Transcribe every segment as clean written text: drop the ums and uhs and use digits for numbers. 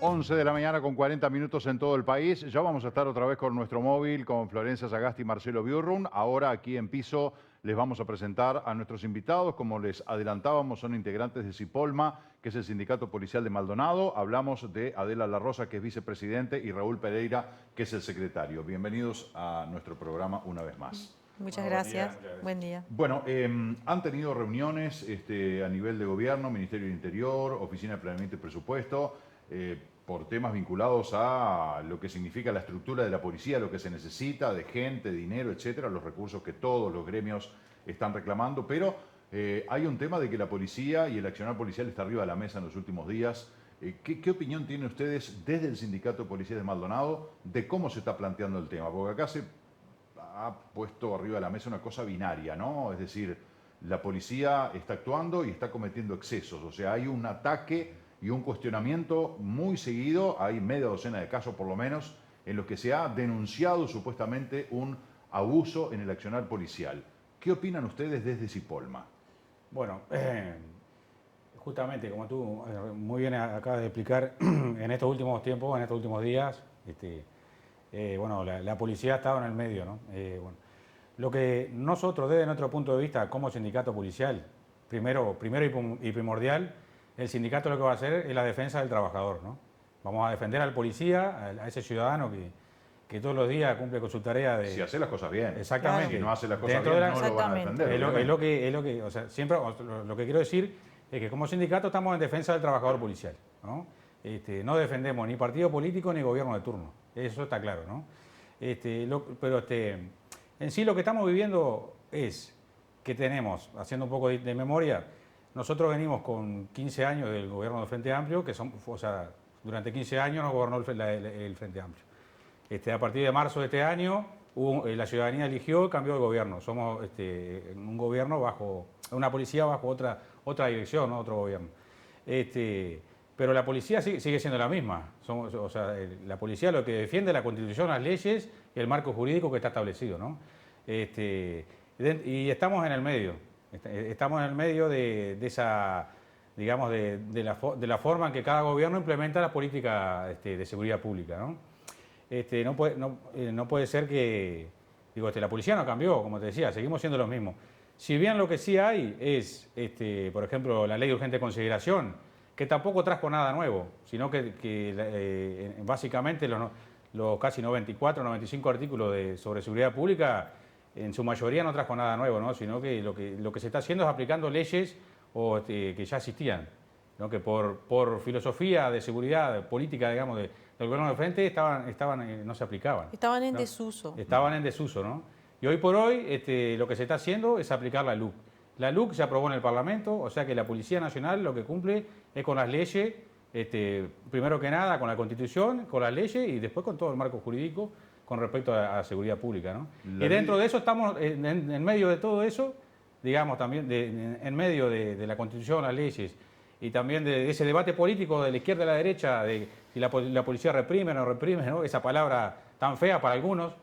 11 de la mañana con 40 minutos en todo el país. Ya vamos a estar otra vez con nuestro móvil, con Florencia Sagasti y Marcelo Biurrun. Ahora aquí en piso les vamos a presentar a nuestros invitados. Como les adelantábamos, son integrantes de Cipolma, que es el Sindicato Policial de Maldonado. Hablamos de Adela La Rosa, que es vicepresidente, y Raúl Pereira, que es el secretario. Bienvenidos a nuestro programa una vez más. Muchas gracias. Buen día. Bueno, han tenido reuniones a nivel de gobierno, Ministerio del Interior, Oficina de Planeamiento y Presupuesto, por temas vinculados a lo que significa la estructura de la policía, lo que se necesita de gente, dinero, etcétera, los recursos que todos los gremios están reclamando, pero hay un tema de que la policía y el accionar policial está arriba de la mesa en los últimos días. ¿Qué opinión tienen ustedes desde el Sindicato de Policías de Maldonado de cómo se está planteando el tema? Porque acá se ha puesto arriba de la mesa una cosa binaria, ¿no? Es decir, la policía está actuando y está cometiendo excesos. O sea, hay un ataque y un cuestionamiento muy seguido, hay media docena de casos por lo menos, en los que se ha denunciado supuestamente un abuso en el accionar policial. ¿Qué opinan ustedes desde Cipolma? Bueno, justamente como tú muy bien acabas de explicar, en estos últimos tiempos, en estos últimos días, bueno, la policía ha estado en el medio, ¿no? Bueno, lo que nosotros, desde nuestro punto de vista como sindicato policial, primero y primordial, el sindicato lo que va a hacer es la defensa del trabajador, ¿no? Vamos a defender al policía, a ese ciudadano que todos los días cumple con su tarea de... Si hace las cosas bien. Exactamente. Si no hace las cosas Dentro bien, de la... no lo van a defender. Es lo que, o sea, siempre, lo que quiero decir es que como sindicato estamos en defensa del trabajador policial, ¿no? No defendemos ni partido político ni gobierno de turno, eso está claro, ¿no? Pero en sí lo que estamos viviendo es que tenemos, haciendo un poco de memoria, nosotros venimos con 15 años del gobierno del Frente Amplio, que son, o sea, durante 15 años nos gobernó el Frente Amplio. A partir de marzo de este año, la ciudadanía eligió y cambió de gobierno. Somos un gobierno bajo, una policía bajo otra dirección, ¿no? Otro gobierno. Pero la policía sigue siendo la misma. O sea, la policía lo que defiende es la Constitución, las leyes y el marco jurídico que está establecido, ¿no? Y estamos en el medio. Estamos en el medio de esa, digamos, de la forma en que cada gobierno implementa la política de seguridad pública, ¿no? No puede ser que, digo, la policía no cambió, como te decía, seguimos siendo los mismos. Si bien lo que sí hay es, por ejemplo, la ley de urgente consideración, que tampoco trajo nada nuevo, sino que básicamente los casi 94, 95 artículos sobre seguridad pública, en su mayoría no trajo nada nuevo, ¿no? Sino que lo que se está haciendo es aplicando leyes que ya existían, ¿no? Que por filosofía de seguridad política, digamos, del gobierno del frente no se aplicaban. Estaban en ¿no? desuso. Estaban en desuso, ¿no? Y hoy por hoy lo que se está haciendo es aplicar la LUC. La LUC se aprobó en el Parlamento, o sea que la Policía Nacional lo que cumple es con las leyes, primero que nada con la Constitución, con las leyes y después con todo el marco jurídico con respecto a la seguridad pública, ¿no? Y dentro de eso estamos, en medio de todo eso, digamos también, en medio de la Constitución, las leyes, y también de ese debate político de la izquierda y la derecha, de si la policía reprime o no reprime, ¿no? Esa palabra tan fea para algunos,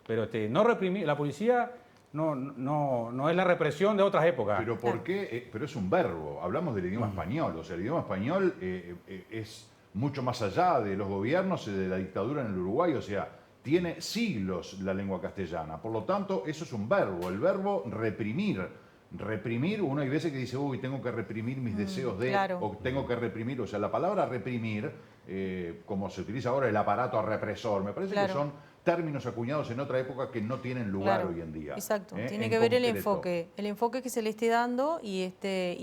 pero no reprimir, la policía no es la represión de otras épocas. ¿Pero por qué? Pero es un verbo, hablamos del idioma español, o sea, el idioma español es mucho más allá de los gobiernos y de la dictadura en el Uruguay, o sea, tiene siglos la lengua castellana, por lo tanto, eso es un verbo, el verbo reprimir. Reprimir, uno hay veces que dice, uy, tengo que reprimir mis deseos de, claro. o tengo que reprimir, o sea, la palabra reprimir, como se utiliza ahora el aparato represor, me parece que son términos acuñados en otra época que no tienen lugar hoy en día. Exacto, tiene que ver el enfoque que se le esté dando y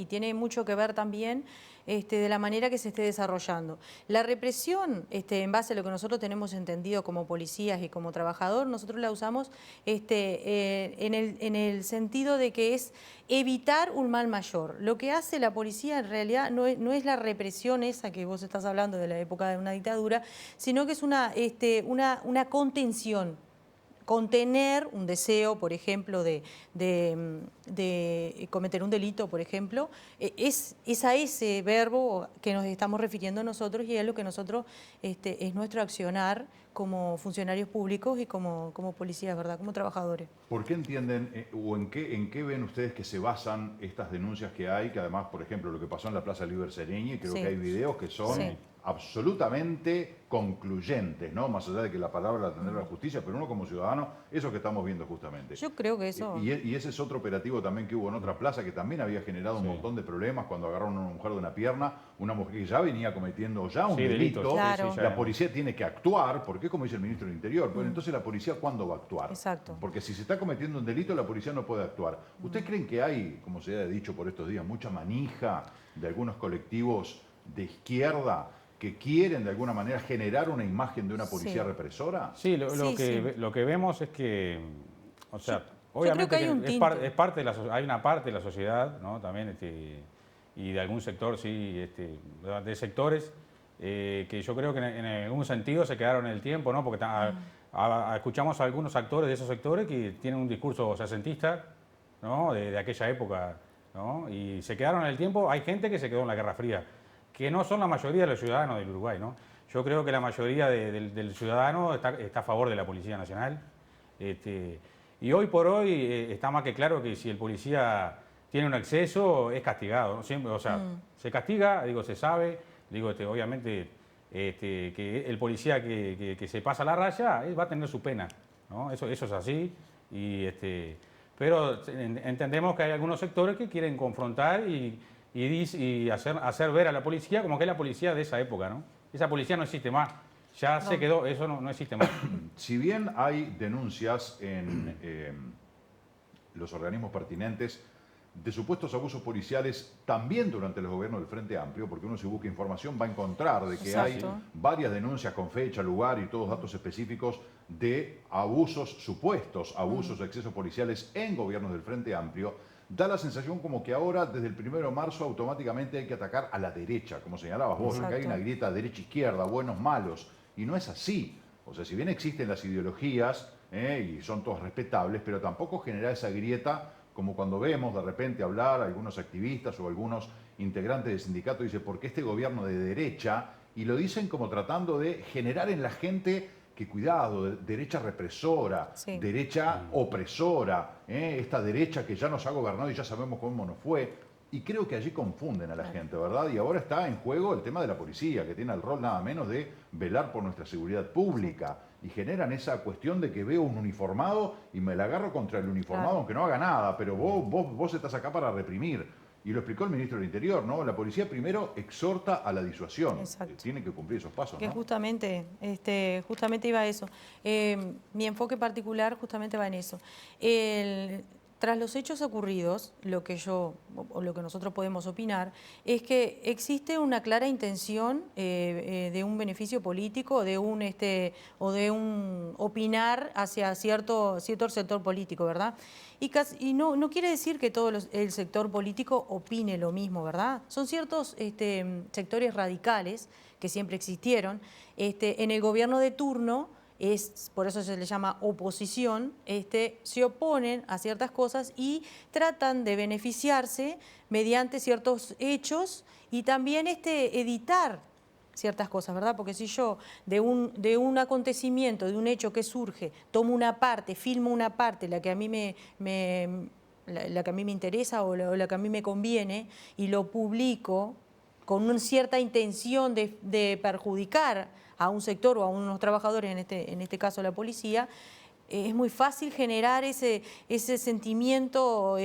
tiene mucho que ver también de la manera que se esté desarrollando. La represión, en base a lo que nosotros tenemos entendido como policías y como trabajador, nosotros la usamos en el sentido de que es evitar un mal mayor. Lo que hace la policía en realidad no es la represión esa que vos estás hablando de la época de una dictadura, sino que es una contención. Contener un deseo, por ejemplo, de cometer un delito, por ejemplo, es a ese verbo que nos estamos refiriendo nosotros y es lo que nosotros, es nuestro accionar como funcionarios públicos y como policías, ¿verdad? Como trabajadores. ¿Por qué entienden o en qué ven ustedes que se basan estas denuncias que hay? Que además, por ejemplo, lo que pasó en la Plaza Liber Sereñi, creo que hay videos que son absolutamente concluyentes, ¿no? Más allá de que la palabra la tendrá la justicia, pero uno como ciudadano, eso que estamos viendo justamente. Yo creo que eso... Y ese es otro operativo también que hubo en otra plaza que también había generado un montón de problemas cuando agarraron a una mujer de una pierna, una mujer que ya venía cometiendo ya un delito. delitos. Claro. La policía tiene que actuar, porque como dice el ministro del Interior, bueno, entonces la policía ¿cuándo va a actuar? Exacto. Porque si se está cometiendo un delito, la policía no puede actuar. ¿Ustedes creen que hay, como se ha dicho por estos días, mucha manija de algunos colectivos de izquierda que quieren de alguna manera generar una imagen de una policía represora? Sí, Sí. lo que vemos es que, o sea, Yo obviamente creo que hay un es, tinte. es parte de hay una parte de la sociedad, ¿no? También, y de algún sector, sí, de sectores que yo creo que en algún sentido se quedaron en el tiempo, ¿no? Porque escuchamos a algunos actores de esos sectores que tienen un discurso sesentista, ¿no? De aquella época, ¿no? Y se quedaron en el tiempo. Hay gente que se quedó en la Guerra Fría, que no son la mayoría de los ciudadanos del Uruguay, ¿no? Yo creo que la mayoría del ciudadano está a favor de la Policía Nacional. Y hoy por hoy está más que claro que si el policía tiene un exceso, es castigado, ¿no? Siempre, o sea, se castiga, digo, se sabe, digo, obviamente que el policía que se pasa la raya va a tener su pena, ¿no? Eso es así. Pero entendemos que hay algunos sectores que quieren confrontar y hacer ver a la policía como que es la policía de esa época, ¿no? Esa policía no existe más, ya se quedó, eso no existe más. Si bien hay denuncias en los organismos pertinentes de supuestos abusos policiales también durante los gobiernos del Frente Amplio, porque uno si busca información va a encontrar de que Exacto. hay varias denuncias con fecha, lugar y todos datos específicos de abusos, supuestos abusos o excesos policiales en gobiernos del Frente Amplio. Da la sensación como que ahora, desde el 1 de marzo, automáticamente hay que atacar a la derecha, como señalabas vos, que hay una grieta derecha-izquierda, buenos, malos, y no es así. O sea, si bien existen las ideologías, y son todas respetables, pero tampoco genera esa grieta como cuando vemos de repente hablar a algunos activistas o algunos integrantes del sindicato, dice, porque este gobierno de derecha, y lo dicen como tratando de generar en la gente que cuidado, derecha represora, derecha opresora, esta derecha que ya nos ha gobernado y ya sabemos cómo nos fue. Y creo que allí confunden a la gente, ¿verdad? Y ahora está en juego el tema de la policía, que tiene el rol nada menos de velar por nuestra seguridad pública. Y generan esa cuestión de que veo un uniformado y me la agarro contra el uniformado, aunque no haga nada, pero vos estás acá para reprimir. Y lo explicó el ministro del Interior, ¿no? La policía primero exhorta a la disuasión. Tiene que cumplir esos pasos, que ¿no? justamente iba a eso. Mi enfoque particular justamente va en eso. Tras los hechos ocurridos, lo que nosotros podemos opinar es que existe una clara intención de un beneficio político o de un opinar hacia cierto sector político, ¿verdad? Y no quiere decir que todo el sector político opine lo mismo, ¿verdad? Son ciertos sectores radicales que siempre existieron. En el gobierno de turno, por eso se le llama oposición, se oponen a ciertas cosas y tratan de beneficiarse mediante ciertos hechos y también editar ciertas cosas, ¿verdad? Porque si yo de un acontecimiento, de un hecho que surge, tomo una parte, filmo una parte, la que a mí la que a mí me interesa o la que a mí me conviene, y lo publico con una cierta intención de perjudicar a un sector o a unos trabajadores, en este caso la policía, es muy fácil generar ese sentimiento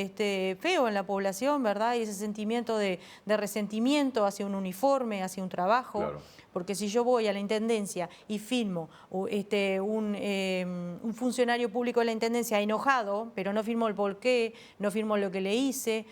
feo en la población, ¿verdad? Y ese sentimiento de resentimiento hacia un uniforme, hacia un trabajo. Claro. Porque si yo voy a la Intendencia y filmo un funcionario público de la Intendencia enojado, pero no filmo el porqué, no filmo lo que le hice.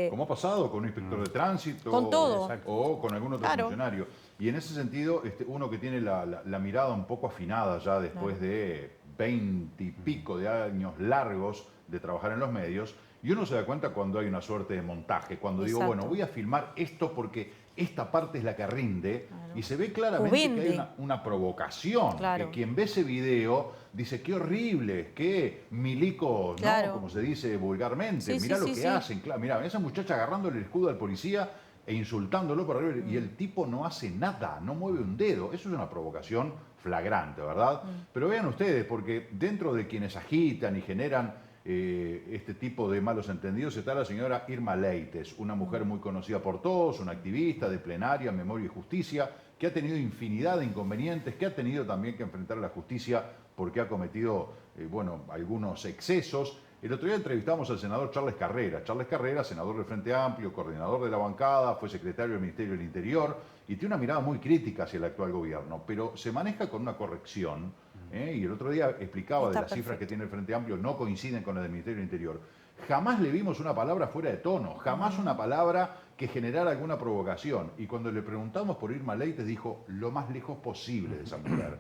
Como ha pasado con un inspector de tránsito Con todo. o con algún otro funcionario. Y en ese sentido, uno que tiene la mirada un poco afinada ya después de 20 y pico de años largos de trabajar en los medios, y uno se da cuenta cuando hay una suerte de montaje, cuando digo, bueno, voy a filmar esto porque esta parte es la que rinde, y se ve claramente que hay una provocación, que quien ve ese video dice, qué horrible, qué milico, ¿no? Como se dice vulgarmente, mirá lo que hacen, mirá, esa muchacha agarrándole el escudo al policía e insultándolo por arriba, y el tipo no hace nada, no mueve un dedo. Eso es una provocación flagrante, ¿verdad? Pero vean ustedes, porque dentro de quienes agitan y generan este tipo de malos entendidos está la señora Irma Leites, una mujer muy conocida por todos, una activista de Plenaria, Memoria y Justicia, que ha tenido infinidad de inconvenientes, que ha tenido también que enfrentar a la justicia porque ha cometido algunos excesos. El otro día entrevistamos al senador Charles Carrera. Charles Carrera, senador del Frente Amplio, coordinador de la bancada, fue secretario del Ministerio del Interior y tiene una mirada muy crítica hacia el actual gobierno, pero se maneja con una corrección. Y el otro día explicaba de las cifras que tiene el Frente Amplio, no coinciden con las del Ministerio del Interior. Jamás le vimos una palabra fuera de tono, jamás una palabra que generara alguna provocación. Y cuando le preguntamos por Irma Leites, dijo lo más lejos posible de esa mujer.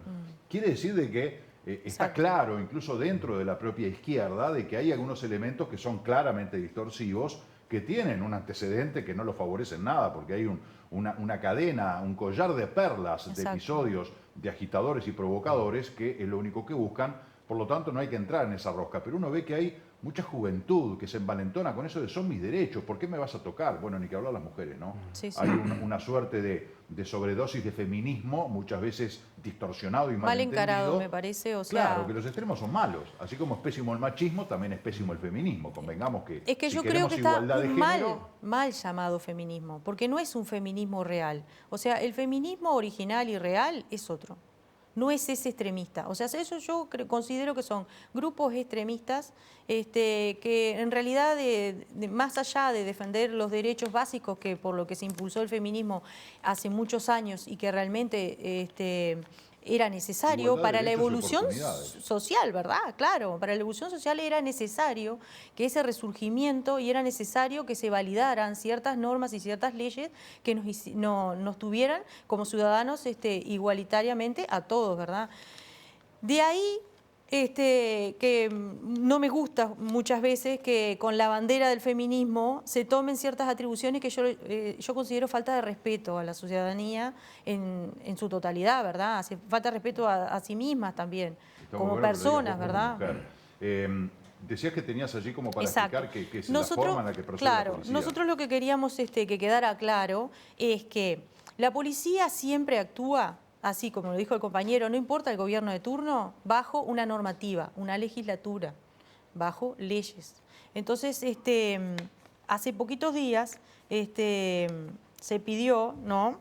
Quiere decir de que está claro, incluso dentro de la propia izquierda, de que hay algunos elementos que son claramente distorsivos, que tienen un antecedente que no lo favorece en nada, porque hay una cadena, un collar de perlas de episodios de agitadores y provocadores que es lo único que buscan. Por lo tanto, no hay que entrar en esa rosca. Pero uno ve que hay mucha juventud que se envalentona con eso de son mis derechos, ¿por qué me vas a tocar? Bueno, ni que hablar las mujeres, ¿no? Sí, sí. Hay una suerte de sobredosis de feminismo, muchas veces distorsionado y mal encarado, me parece. O sea, claro, que los extremos son malos. Así como es pésimo el machismo, también es pésimo el feminismo. Convengamos que es que si yo creo que está género, mal llamado feminismo, porque no es un feminismo real. O sea, el feminismo original y real es otro. No es ese extremista. O sea, eso yo considero que son grupos extremistas que en realidad, más allá de defender los derechos básicos, que por lo que se impulsó el feminismo hace muchos años y que realmente era necesario para la evolución social, ¿verdad? Claro, para la evolución social era necesario que ese resurgimiento y era necesario que se validaran ciertas normas y ciertas leyes que nos tuvieran como ciudadanos igualitariamente a todos, ¿verdad? De ahí que no me gusta muchas veces que con la bandera del feminismo se tomen ciertas atribuciones que yo considero falta de respeto a la ciudadanía en su totalidad, ¿verdad? Hace falta de respeto a sí mismas también, como personas, ¿verdad? Decías que tenías allí como para explicar que es la forma en la que procede la policía. Nosotros lo que queríamos que quedara claro es que la policía siempre actúa, así como lo dijo el compañero, no importa el gobierno de turno, bajo una normativa, una legislatura, bajo leyes. Entonces, hace poquitos días se pidió, ¿no?,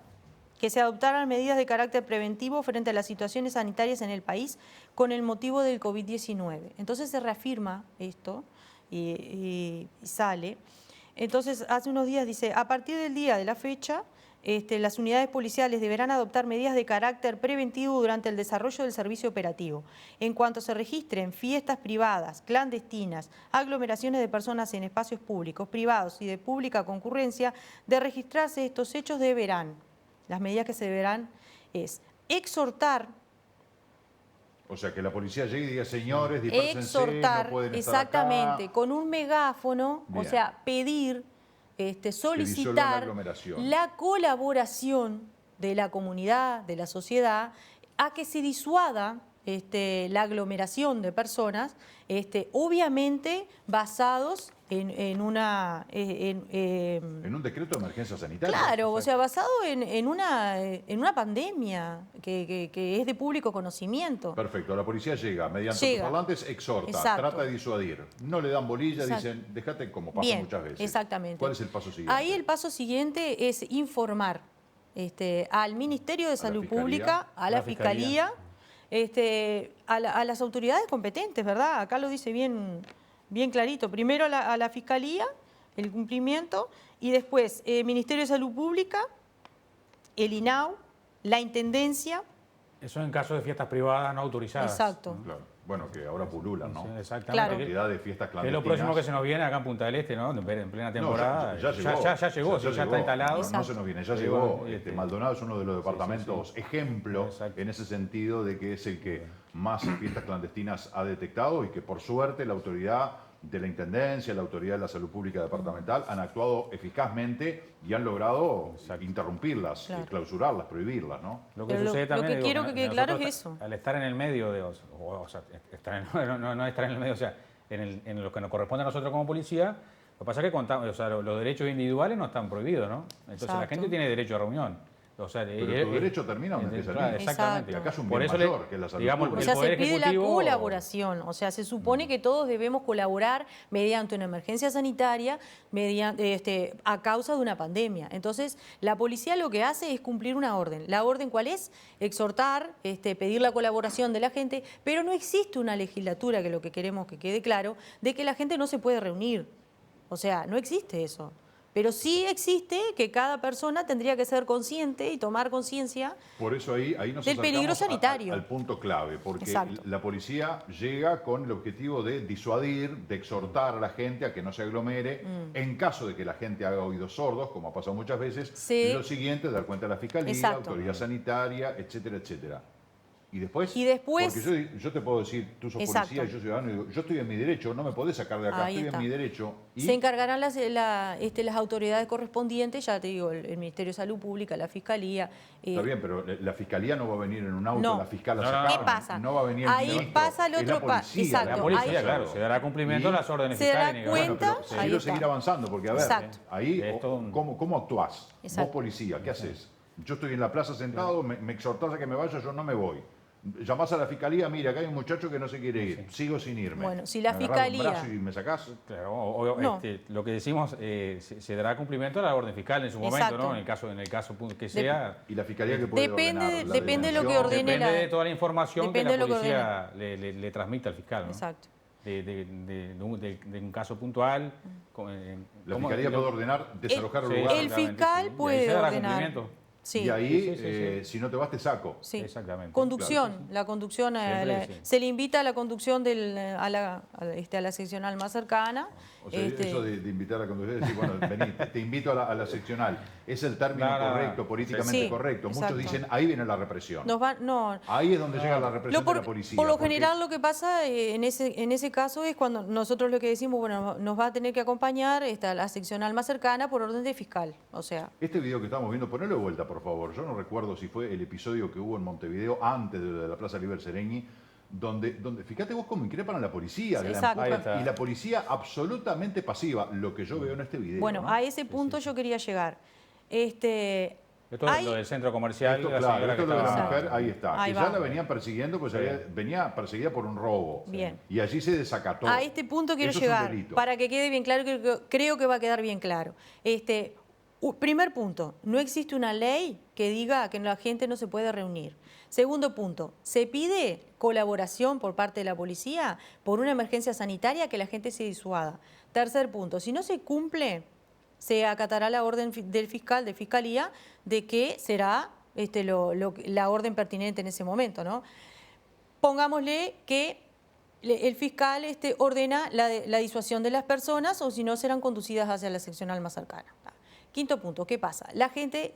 que se adoptaran medidas de carácter preventivo frente a las situaciones sanitarias en el país con el motivo del COVID-19. Entonces se reafirma esto y sale. Entonces, hace unos días dice, a partir del día de la fecha, las unidades policiales deberán adoptar medidas de carácter preventivo durante el desarrollo del servicio operativo. En cuanto se registren fiestas privadas, clandestinas, aglomeraciones de personas en espacios públicos, privados y de pública concurrencia, de registrarse estos hechos deberán, las medidas que se deberán es exhortar. O sea, que la policía llegue y diga, señores, dispersense, exhortar, no pueden estar exactamente, acá. Con un megáfono, Bien. O sea, pedir, solicitar la colaboración de la comunidad, de la sociedad, a que se disuada la aglomeración de personas, obviamente basados en un decreto de emergencia sanitaria. Claro, o sea, basado en una pandemia que es de público conocimiento. Perfecto, la policía llega, mediante parlantes exhorta, trata de disuadir. No le dan bolilla, dicen, déjate como pasa muchas veces. Exactamente. ¿Cuál es el paso siguiente? Ahí el paso siguiente es informar al Ministerio de Salud Pública, a la Fiscalía, a las autoridades competentes, ¿verdad? Acá lo dice bien clarito. Primero a la Fiscalía, el cumplimiento, y después Ministerio de Salud Pública, el INAU, la Intendencia. Eso en caso de fiestas privadas no autorizadas. Exacto. Claro. Bueno, que ahora pululan, ¿no? Sí, exactamente. Claro. La cantidad de fiestas clandestinas. Es lo próximo que se nos viene acá en Punta del Este, ¿no? En plena temporada. No, ya llegó. Ya llegó, ya está instalado. No se nos viene, ya llegó. Maldonado es uno de los departamentos ejemplo en ese sentido de que es el que más fiestas clandestinas ha detectado y que por suerte la autoridad de la Intendencia, la autoridad de la Salud Pública departamental han actuado eficazmente y han logrado interrumpirlas, clausurarlas, prohibirlas, ¿no? Lo que sucede también, lo que quiero que quede claro es eso. Al estar en el medio, no estar en el medio, o sea, en lo que nos corresponde a nosotros como policía, lo que pasa es que los derechos individuales no están prohibidos, ¿no? Entonces la gente tiene derecho a reunión. O sea, Pero tu derecho termina donde empieza el mío. Exactamente. Y acá es un Por bien eso mayor, que es la salud digamos, pública. O sea, se Poder pide la Ejecutivo- colaboración, o sea, se supone que todos debemos colaborar mediante una emergencia sanitaria a causa de una pandemia. Entonces, la policía lo que hace es cumplir una orden. ¿La orden cuál es? Exhortar, pedir la colaboración de la gente, pero no existe una legislatura, que lo que queremos que quede claro, de que la gente no se puede reunir. O sea, no existe eso. Pero sí existe que cada persona tendría que ser consciente y tomar conciencia. Por eso ahí nos Del peligro acercamos sanitario. al punto clave, porque Exacto. la policía llega con el objetivo de disuadir, de exhortar a la gente a que no se aglomere. En caso de que la gente haga oídos sordos, como ha pasado muchas veces, Sí. lo siguiente es dar cuenta a la Fiscalía, Exacto. Autoridad Sanitaria, etcétera, etcétera. Y después, después- porque yo te puedo decir, tú sos Exacto. policía y yo ciudadano, y digo, yo estoy en mi derecho, no me podés sacar de acá, Ahí estoy está. en mi derecho. Y Se encargarán las autoridades correspondientes, ya te digo, el Ministerio de Salud Pública, la Fiscalía. está bien, pero la Fiscalía no va a venir en un auto, No. la fiscal a No, no, no. sacarme. ¿Qué pasa? No va a venir el Ahí ministro, pasa el es otro la policía, exacto. La que policía, ahí- claro, se dará cumplimiento a las órdenes Se dará fiscales. Bueno, cuenta. pero Ahí quiero está. seguir avanzando, porque a ver, Exacto. ahí, Es todo un- ¿cómo actuás? Exacto. Vos policía, ¿qué haces? Yo estoy en la plaza sentado, me exhortás a que me vaya, yo no me voy. Llamás a la Fiscalía, mira, acá hay un muchacho que no se quiere ir, sigo sin irme. Bueno, si la Me agarrás un Fiscalía- brazo y me sacás. Claro, No. lo que decimos, se dará cumplimiento a la orden fiscal en su momento, Exacto. ¿no? En el caso que sea. Y la Fiscalía que puede Depende- ordenar la depende de lo que detención. ordene Depende la- de toda la información que depende la de lo que policía le transmite al fiscal, ¿no? Exacto. De un caso puntual. La Fiscalía puede ordenar desalojar el Sí, lugar. El exactamente, fiscal sí. Y ahí puede se dará ordenar. cumplimiento. Sí. Y ahí, Sí. si no te vas, te saco. Sí. Exactamente. Conducción, la conducción, Siempre, sí. se le invita a la conducción a la seccional más cercana. O sea, eso de invitar a conducir, decir, bueno, vení, te invito a la seccional. Es el término No. correcto, políticamente Sí, correcto. Muchos exacto. dicen, ahí viene la represión. No, Ahí es donde llega la represión de la policía. por lo porque general lo que pasa en ese caso es cuando nosotros lo que decimos, bueno, nos va a tener que acompañar la seccional más cercana por orden de fiscal. O sea, Este video que estamos viendo, ponelo de vuelta, por favor. Yo no recuerdo si fue el episodio que hubo en Montevideo antes de la Plaza Liber Seregni, donde fíjate vos cómo increpan a la policía. Sí, que exacto. Ahí está. y la policía absolutamente pasiva, lo que yo veo en este video. bueno, ¿no? a ese punto yo quería llegar. Esto es hay- lo del centro comercial. Esto, la claro, señora esto que es lo de la estaba- mujer, ahí está. Ahí que va. ya la venían persiguiendo, pues venía perseguida por un robo. Bien. Y allí se desacató. A este punto quiero Eso es un llegar, delito. para que quede bien claro, creo que va a quedar bien claro. Primer punto, no existe una ley que diga que la gente no se puede reunir. Segundo punto, se pide colaboración por parte de la policía por una emergencia sanitaria que la gente se disuada. Tercer punto, si no se cumple, se acatará la orden del fiscal, de fiscalía, de que será la orden pertinente en ese momento, ¿no? Pongámosle que el fiscal ordena la disuasión de las personas o si no serán conducidas hacia la seccional más cercana. Quinto punto, ¿qué pasa? La gente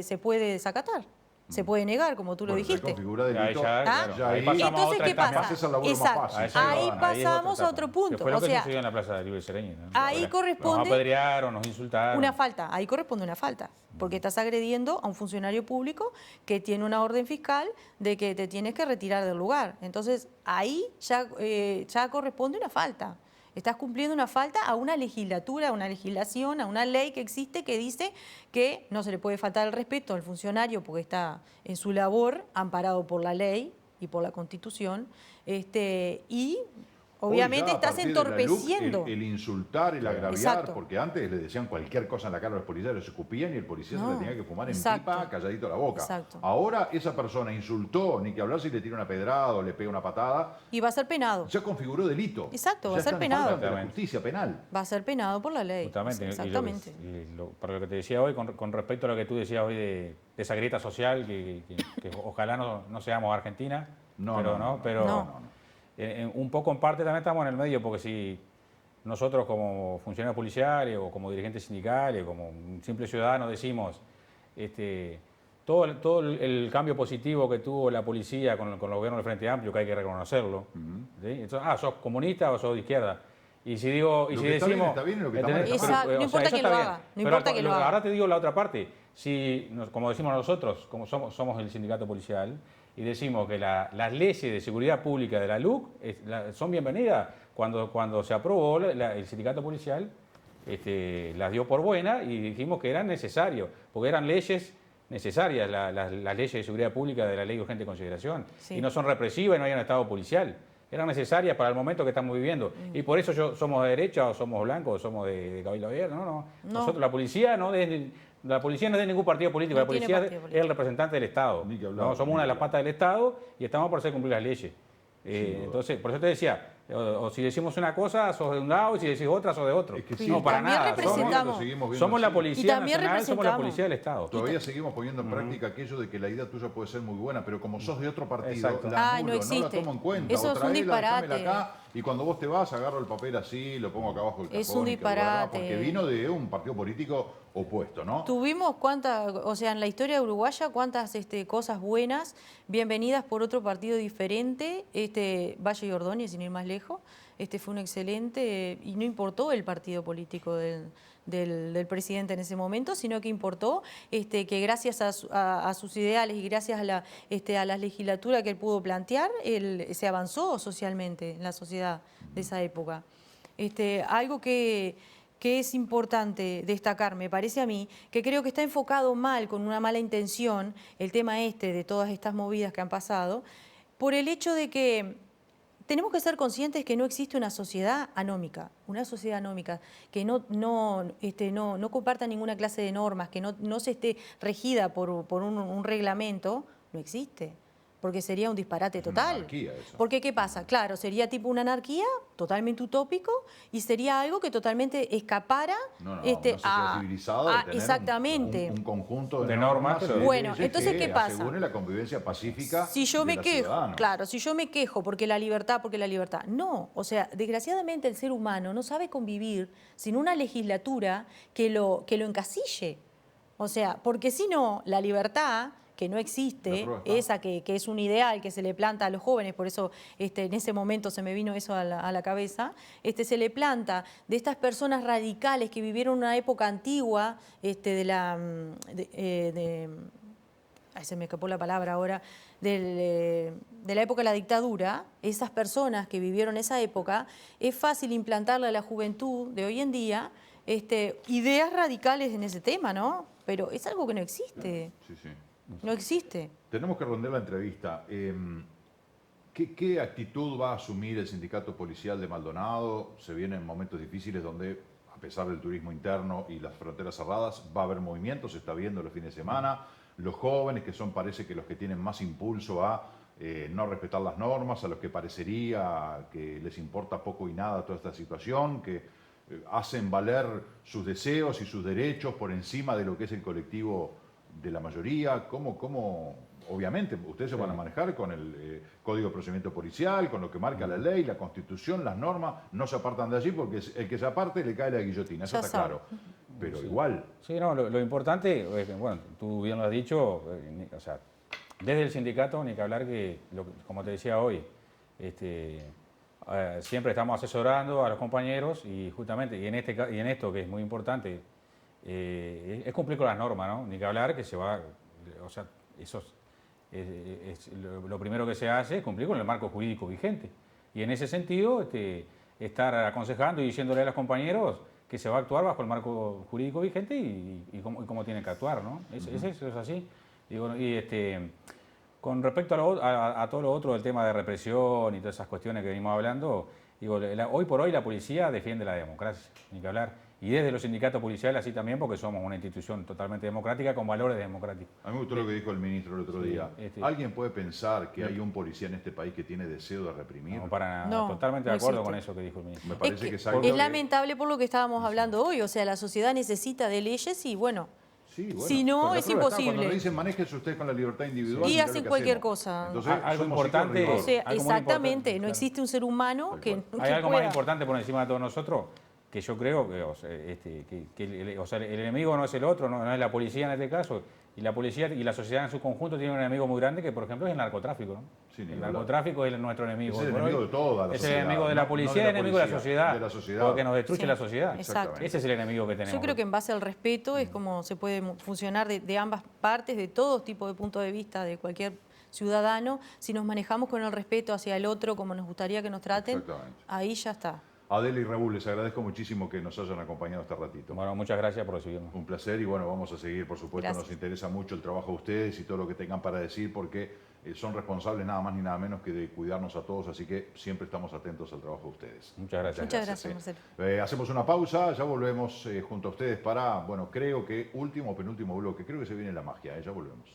se puede desacatar, se puede negar, como tú lo Bueno, se dijiste. configura delito. Ya, ¿Ah? claro. Ya Ahí ahí- pasamos a Entonces, otra ¿qué etapa. pasa? Ese es el laburo más Exacto. fácil. A esa Ahí van, ahí es otra pasamos a etapa. otro punto. Que fue lo O que sea, sucedió en la Plaza de Libre Sereñi, ¿no? ahí Nos corresponde- apedrearon, nos insultaron. Una falta, ahí corresponde una falta, porque estás agrediendo a un funcionario público que tiene una orden fiscal de que te tienes que retirar del lugar. Entonces, ahí ya corresponde una falta. Estás cumpliendo una falta a una legislatura, a una legislación, a una ley que existe que dice que no se le puede faltar el respeto al funcionario porque está en su labor, amparado por la ley y por la Constitución, y obviamente Hoy ya, a estás partir de la LUC, entorpeciendo. el insultar, el agraviar, Exacto. porque antes le decían cualquier cosa en la cara a los policías, los escupían y el policía se No, la tenía que fumar en exacto. pipa, calladito la boca. Exacto. Ahora esa persona insultó, ni que hablar si le tira una pedrada o le pega una patada, Y va a ser penado. ya configuró delito. Exacto, va Ya a ser está en penado. falta ante la justicia penal. Va a ser penado por la ley. Justamente. Exactamente. Para lo que te decía hoy, con respecto a lo que tú decías hoy de esa grieta social, que ojalá no seamos Argentina, pero un poco en parte también estamos en el medio, porque si nosotros como funcionarios policiales o como dirigentes sindicales, como un simple ciudadano decimos todo el cambio positivo que tuvo la policía con los gobiernos del Frente Amplio, que hay que reconocerlo, ¿sí? Entonces, ¿sos comunista o sos de izquierda? Y si digo, y Lo si que está bien decimos, está bien y lo que está mal ¿entendés? está mal. Exacto, no O sea, importa eso quién está lo bien. haga, no Pero importa quién lo haga. ahora te digo la otra parte. Si, como decimos nosotros, como somos el sindicato policial, y decimos que las leyes de seguridad pública de la LUC son bienvenidas, cuando se aprobó el sindicato policial, las dio por buena y dijimos que eran necesarios, porque eran leyes necesarias las leyes de seguridad pública de la ley de urgente consideración Sí. y no son represivas y no hay un Estado policial. Eran necesarias para el momento que estamos viviendo. Y por eso somos de derecha o somos blancos o somos de cabildo abierto. No. Nosotros, la policía no es de ningún partido político, No la policía tiene partido es político. el representante del Estado. Ni que hablar, ¿no? Somos ni una de que las hablar. patas del Estado y estamos por hacer cumplir las leyes. duda. Entonces, por eso te decía, o si decimos una cosa, sos de un lado, y si decís otra, sos de otro. Es que Sí, no, para también nada. representamos- Lo seguimos viendo Somos la así. Y Policía también Nacional, somos la representamos- Policía del Estado. Todavía seguimos poniendo en práctica aquello de que la idea tuya puede ser muy buena, pero como sos de otro partido, Exacto. la Ay, no anulo, no la existe. tomo en cuenta. Eso o es un traela, disparate. déjamela acá, y cuando vos te vas, agarro el papel así, lo pongo acá abajo del cajón. Es un y que lo guardás, disparate. Porque vino de un partido político opuesto, ¿no? Tuvimos en la historia uruguaya, cuántas cosas buenas, bienvenidas por otro partido diferente, Valle y Ordóñez, sin ir más lejos, fue un excelente, y no importó el partido político del presidente en ese momento, sino que importó que gracias a sus ideales y gracias a la legislatura que él pudo plantear, se avanzó socialmente en la sociedad de esa época. Algo que es importante destacar, me parece a mí, que creo que está enfocado mal, con una mala intención, el tema de todas estas movidas que han pasado, por el hecho de que tenemos que ser conscientes que no existe una sociedad anómica que no comparta ninguna clase de normas, que no se esté regida por un reglamento, no existe. Porque sería un disparate Es una total. anarquía eso. Porque ¿qué pasa? Claro, sería tipo una anarquía totalmente utópico y sería algo que totalmente escapara No, una sociedad civilizada de tener exactamente. un conjunto de De normas, y de Bueno, leyes entonces, que ¿qué pasa? asegure la convivencia pacífica Si yo de me los quejo, ciudadanos. claro, si yo me quejo porque la libertad. No, o sea, desgraciadamente el ser humano no sabe convivir sin una legislatura que lo encasille. O sea, porque si no, la libertad, que no existe, La prueba está. esa que es un ideal que se le planta a los jóvenes, por eso en ese momento se me vino eso a la cabeza, se le planta de estas personas radicales que vivieron una época antigua ay, se me escapó la palabra ahora, de la época de la dictadura, esas personas que vivieron esa época, es fácil implantarle a la juventud de hoy en día ideas radicales en ese tema, ¿no? Pero es algo que no existe, Sí. no existe. Tenemos que rondar la entrevista. ¿Qué actitud va a asumir el sindicato policial de Maldonado? Se vienen momentos difíciles donde, a pesar del turismo interno y las fronteras cerradas, va a haber movimientos, se está viendo los fines de semana. Los jóvenes, que son, parece que los que tienen más impulso a no respetar las normas, a los que parecería que les importa poco y nada toda esta situación, que hacen valer sus deseos y sus derechos por encima de lo que es el colectivo de la mayoría. Obviamente, ustedes se van a manejar con el Código de Procedimiento Policial, con lo que marca la ley, la Constitución, las normas, no se apartan de allí porque el que se aparte le cae la guillotina, eso Ya está sabe. claro. Pero igual, Sí, no, lo importante, es que, bueno, tú bien lo has dicho, o sea, desde el sindicato, ni que hablar que, como te decía hoy, siempre estamos asesorando a los compañeros y justamente, y en esto que es muy importante, es cumplir con las normas, ¿no? Ni que hablar que se va, o sea, eso es lo primero que se hace es cumplir con el marco jurídico vigente. Y en ese sentido, estar aconsejando y diciéndole a los compañeros que se va a actuar bajo el marco jurídico vigente y cómo tienen que actuar, ¿no? Eso es así. Con respecto a todo lo otro del tema de represión y todas esas cuestiones que venimos hablando, hoy por hoy la policía defiende la democracia, ni que hablar. Y desde los sindicatos policiales así también, porque somos una institución totalmente democrática con valores democráticos. a mí me gustó lo que dijo el ministro el otro Sí, día. ¿Alguien puede pensar que hay un policía en este país que tiene deseo de reprimir? No, para nada. No, Totalmente no de acuerdo existe. con eso que dijo el ministro. Me parece que es algo Es que- lamentable por lo que estábamos hablando hoy, o sea, la sociedad necesita de leyes y bueno, Sí, bueno, si no, pero la es prueba está, imposible. Cuando le dicen manéjese usted con la libertad individual. Y mirá hacen lo que cualquier hacemos. cosa. Entonces, Algo somos importante- hijos de o sea, Algo muy exactamente, importante, no claro. existe un ser humano Tal que, cual. Hay que algo pueda. más importante por encima de todos nosotros, que yo creo que, el enemigo no es el otro, no es la policía en este caso, y la policía y la sociedad en su conjunto tienen un enemigo muy grande que, por ejemplo, es el narcotráfico, ¿no? Sí, ni El hablar. narcotráfico es nuestro enemigo. Es el hoy por enemigo hoy. de toda la Es sociedad, el enemigo de la no policía, de es la el enemigo de la policía, sociedad, de la sociedad. porque nos destruye Sí, la sociedad. exacto. Exactamente. Ese es el enemigo que tenemos. Yo creo que en base al respeto es como se puede funcionar de ambas partes, de todo tipo de punto de vista de cualquier ciudadano. Si nos manejamos con el respeto hacia el otro como nos gustaría que nos traten, Exactamente. ahí ya está. Adela y Raúl, les agradezco muchísimo que nos hayan acompañado este ratito. Bueno, muchas gracias por recibirnos. Un placer y bueno, vamos a seguir, por supuesto, Gracias. nos interesa mucho el trabajo de ustedes y todo lo que tengan para decir porque son responsables nada más ni nada menos que de cuidarnos a todos, así que siempre estamos atentos al trabajo de ustedes. Muchas gracias. Muchas gracias, Marcelo. Hacemos una pausa, ya volvemos junto a ustedes para, bueno, creo que último o penúltimo bloque, creo que se viene la magia, ya volvemos.